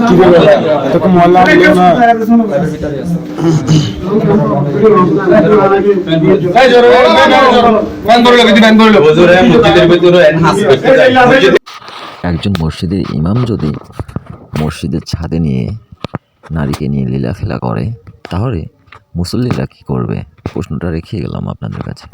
কি করবে তোকে মহল্লা বললো না একজন মসজিদের ইমাম যদি মসজিদের ছাদে নিয়ে নারীকে নিয়ে লীলাখেলা করে তাহলে মুসল্লিরা কি করবে? প্রশ্নটা রেখে গেলাম আপনাদের কাছে।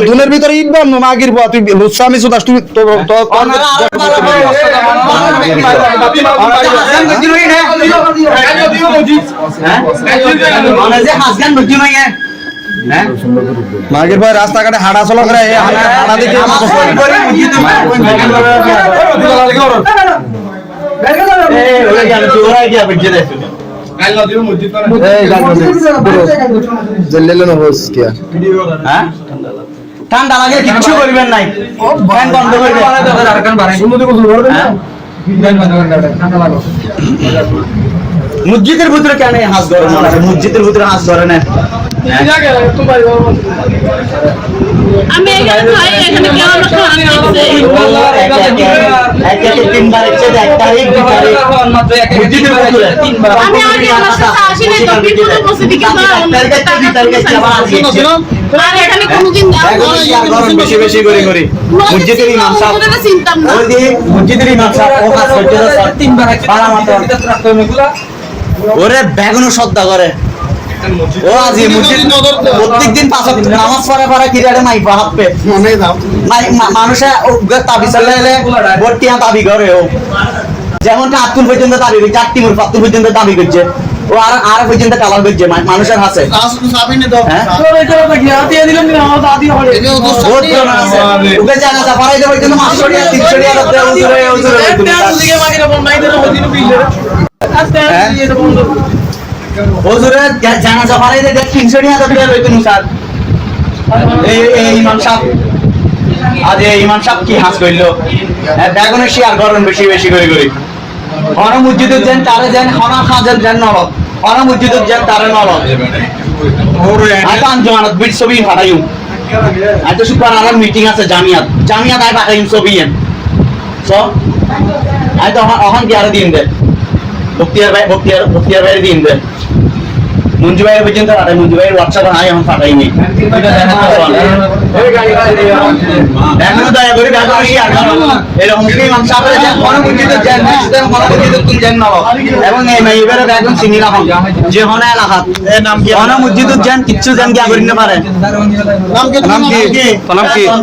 ধুনের ভিতরে ইট বাম মাগির বা তুই লুচ্ছামি সুদাস তুই তো মাগির ভাই রাস্তাঘাটে হাঁটা চলা করে হাঁটা দিকে ঠান্ডা লাগে কিচ্ছু করবেন নাই ফ্যান বন্ধ করে মসজিদের ভিতরে কেন হাঁস ধরে না? মসজিদের ভিতরে হাঁস ধরে না। আমি এখানে খাই, এখানে কেউ আমার খাওয়ানো দিচ্ছে। আমি আগে আমার সাথে আসিনি তো বিপদে পড়ছি দিকে তো আর এখানে কোনোদিন বেশি বেশি করে করি মসজিদের ইমাম সাহেব চিন্তা না ওই যে মসজিদের ইমাম সাহেব ও কাজ করতে তিনবার ওরে বেগুন শ্রদ্ধা করে ও আজি মসজিদ প্রত্যেকদিন পাঁচ ওয়াক্ত নামাজ পড়া কিরারে মাই বাহাপে মানুষে তাবিজ চালাইলে বর্তিয়া দাবি করে ও যেমনটা আতুল পর্যন্ত দাবি করছে আত্মীয় পাতুল পর্যন্ত দাবি করছে ও আর পর্যন্ত কালার করছে মানুষের হাসে ওকে জানা যা পারাইতে পর্যন্ত 500 টাকা 300 টাকা ওজুরে জানাজা পারাইতে 300 টাকা লইতেন স্যার এই ইমাম সাহেব আজ এই ইমাম সাহেব কি হাস কইলো বেগুনের শেয়ার করেন বেশি বেশি করে হন মসজিদের যেন তারে যেন হনা খাজেন যেন নরক হন মসজিদের যেন তারে নরক আজ আঞ্জমানত বিট ছবি ফাটাইও আজ তো শুক্রবার আর মিটিং আছে জামিয়াত আই ফাটাইম ছবি এন সো আজ তো অহন কি আর দিন দে বক্তিয়ার ভাই দিন দে মঞ্জু ভাইয়ের পর্যন্ত ফাটাই মঞ্জু ভাইয়ের হোয়াটসঅ্যাপ নাই এখন ফাটাইনি এখনো দয়া করে এরকম ইমাম সাহেবের এবং এই মেয়েবের একজন চিনি না যে হন এলাকাত হন মসজিদুর যেন কিচ্ছু যেন গিয়া করি না পারে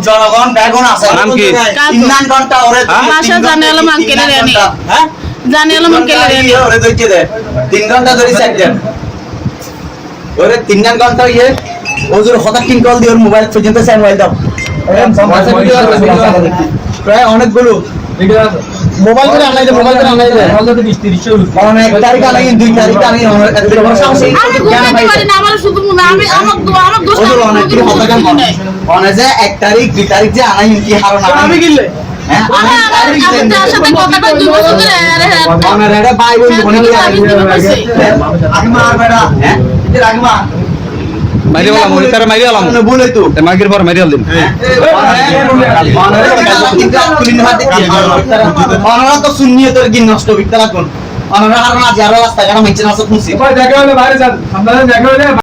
জনগণ বেগুন আছে 3 ঘন্টা ওরে জানালাম আঙ্কেলের এনে জানালাম আঙ্কেলের এনে ওরে দইতে দে 3 ঘন্টা ধরে সেট দেন ওরে 3 ঘন্টা ইয়ে ওজুর হঠাৎ কিন কল দিয়ে ওর মোবাইল পর্যন্ত সেন্ড মোবাইল দাও প্রায় অনেকগুলো মোবাইল করে আনাই দে মোবাইল করে আনাই দে তো 20-30 অনেক তারিখ আনাই 2 তারিখ আনাই এত বড় সাহস আমি ঘুমাইতে পারি না আমার শুধু মনে আমি আমার দোষ অনেক কি হঠাৎ মনে যে 1 তারিখ 2 তারিখ যে আনাই কি হারো না আমি গিলে তার সাথে কথা কই 2 বছর ধরে আমার এটা ভাই বোন মনে কি আগে মার বেড়া হ্যাঁ এর আগে মা মাইরে বলা মনে করে মাইরে আলাম বলে তো মাগের পর মাইরে দিন অনরা তো সুন্নিয়তের কি নষ্ট বিকতালা কোন অনরা হারনা যারা রাস্তা কাটা মাইছে না সব খুশি দেখা হলে বাইরে যান আপনারা দেখা হলে